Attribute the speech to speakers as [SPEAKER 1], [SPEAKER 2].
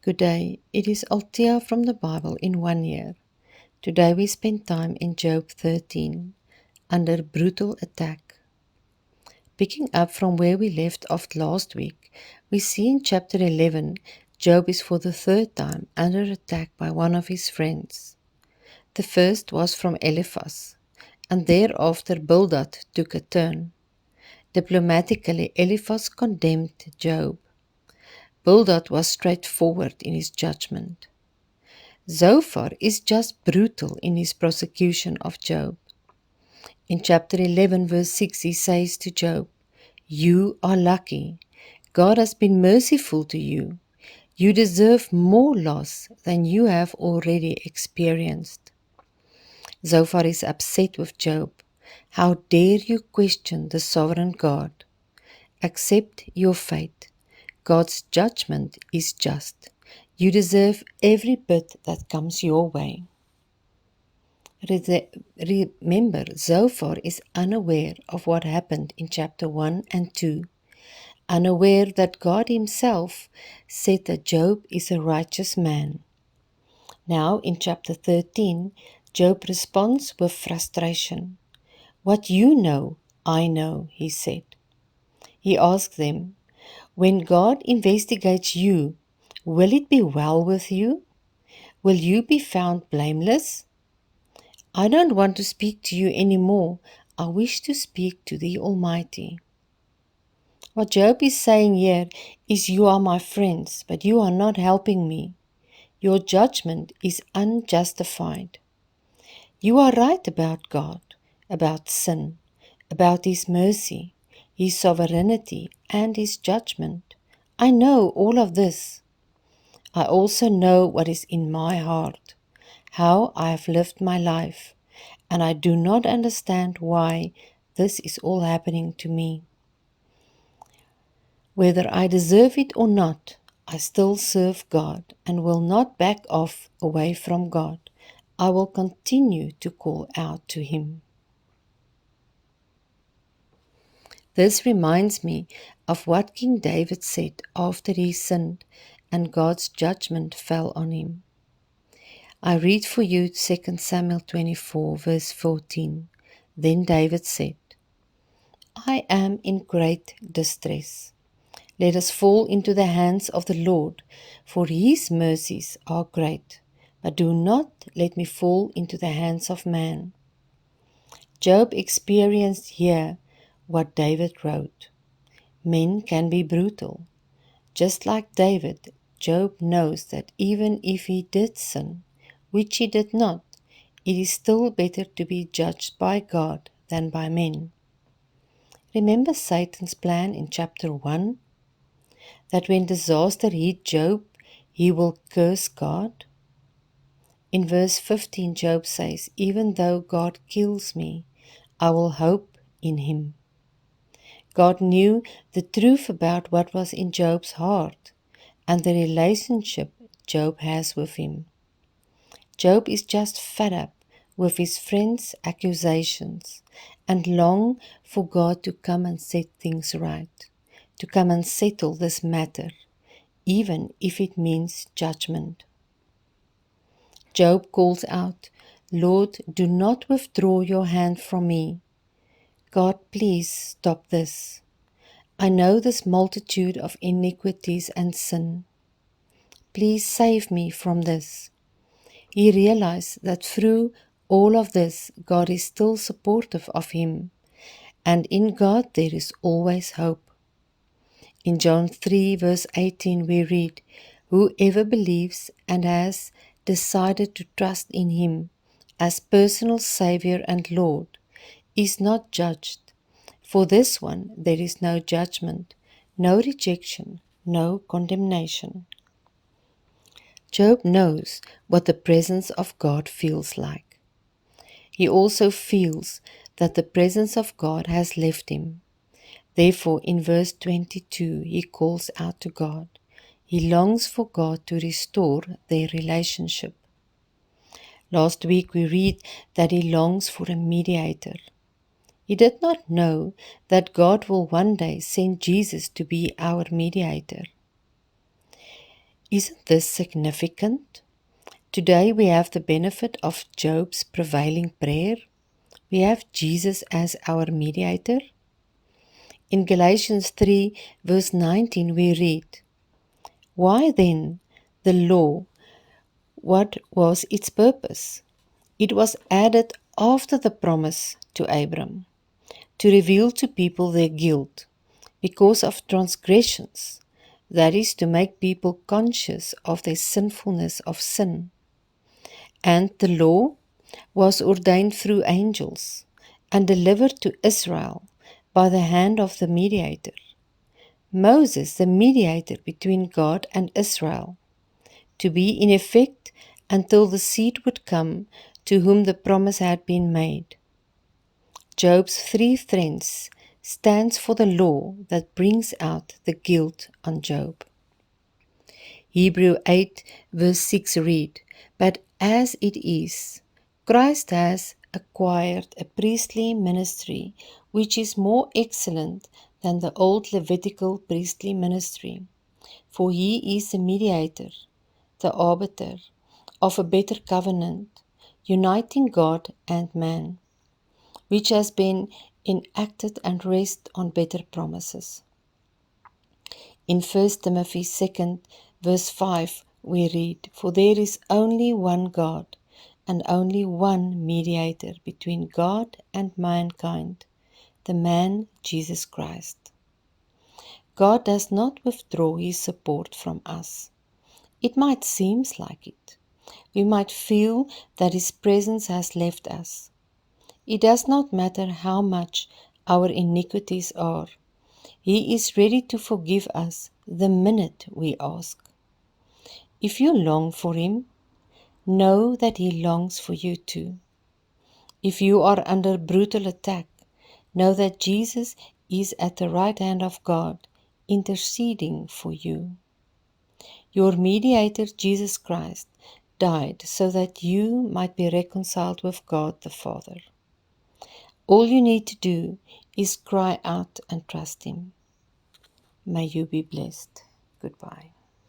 [SPEAKER 1] Good day. It is Althea from the Bible in 1 year. Today we spend time in Job 13, under brutal attack. Picking up from where we left off last week, we see in chapter 11, Job is for the third time under attack by one of his friends. The first was from Eliphaz, and thereafter Bildad took a turn. Diplomatically, Eliphaz condemned Job. Bildad was straightforward in his judgment. Zophar is just brutal in his prosecution of Job. In chapter 11 verse 6 he says to Job, "You are lucky. God has been merciful to you. You deserve more loss than you have already experienced." Zophar is upset with Job. How dare you question the sovereign God? Accept your fate. God's judgment is just. You deserve every bit that comes your way. Remember, Zophar is unaware of what happened in chapter 1 and 2, unaware that God himself said that Job is a righteous man. Now, in chapter 13, Job responds with frustration. "What you know, I know," he said. He asked them, "When God investigates you, will it be well with you? Will you be found blameless? I don't want to speak to you anymore. I wish to speak to the Almighty." What Job is saying here is, you are my friends, but you are not helping me. Your judgment is unjustified. You are right about God, about sin, about His mercy, His sovereignty, and His judgment. I know all of this. I also know what is in my heart, how I have lived my life, and I do not understand why this is all happening to me. Whether I deserve it or not, I still serve God and will not back off away from God. I will continue to call out to Him. This reminds me of what King David said after he sinned and God's judgment fell on him. I read for you 2 Samuel 24 verse 14. Then David said, "I am in great distress. Let us fall into the hands of the Lord, for His mercies are great. But do not let me fall into the hands of man." Job experienced here what David wrote. Men can be brutal. Just like David, Job knows that even if he did sin, which he did not, it is still better to be judged by God than by men. Remember Satan's plan in chapter 1? That when disaster hit Job, he will curse God? In verse 15, Job says, "Even though God kills me, I will hope in Him." God knew the truth about what was in Job's heart and the relationship Job has with Him. Job is just fed up with his friends' accusations and long for God to come and set things right, to come and settle this matter, even if it means judgment. Job calls out, "Lord, do not withdraw your hand from me. God, please stop this. I know this multitude of iniquities and sin. Please save me from this." He realized that through all of this, God is still supportive of him, and in God there is always hope. In John 3 verse 18 we read, "Whoever believes and has decided to trust in Him as personal Savior and Lord is not judged. For this one there is no judgment, no rejection, no condemnation." Job knows what the presence of God feels like. He also feels that the presence of God has left him. Therefore, in verse 22, he calls out to God. He longs for God to restore their relationship. Last week we read that he longs for a mediator. He did not know that God will one day send Jesus to be our mediator. Isn't this significant? Today we have the benefit of Job's prevailing prayer. We have Jesus as our mediator. In Galatians 3, verse 19, we read, "Why then the law? What was its purpose? It was added after the promise to Abram, to reveal to people their guilt because of transgressions, that is, to make people conscious of their sinfulness of sin. And the law was ordained through angels and delivered to Israel by the hand of the mediator, Moses, the mediator between God and Israel, to be in effect until the seed would come to whom the promise had been made." Job's 3 friends stands for the law that brings out the guilt on Job. Hebrew 8 verse 6 read, "But as it is, Christ has acquired a priestly ministry which is more excellent than the old Levitical priestly ministry, for he is the mediator, the arbiter of a better covenant, uniting God and man, which has been enacted and rests on better promises." In 1 Timothy 2 verse 5 we read, "For there is only one God, and only one mediator between God and mankind, the man Jesus Christ." God does not withdraw his support from us. It might seem like it. We might feel that his presence has left us. It does not matter how much our iniquities are. He is ready to forgive us the minute we ask. If you long for him, know that he longs for you too. If you are under brutal attack, know that Jesus is at the right hand of God, interceding for you. Your mediator, Jesus Christ, died so that you might be reconciled with God the Father. All you need to do is cry out and trust him. May you be blessed. Goodbye.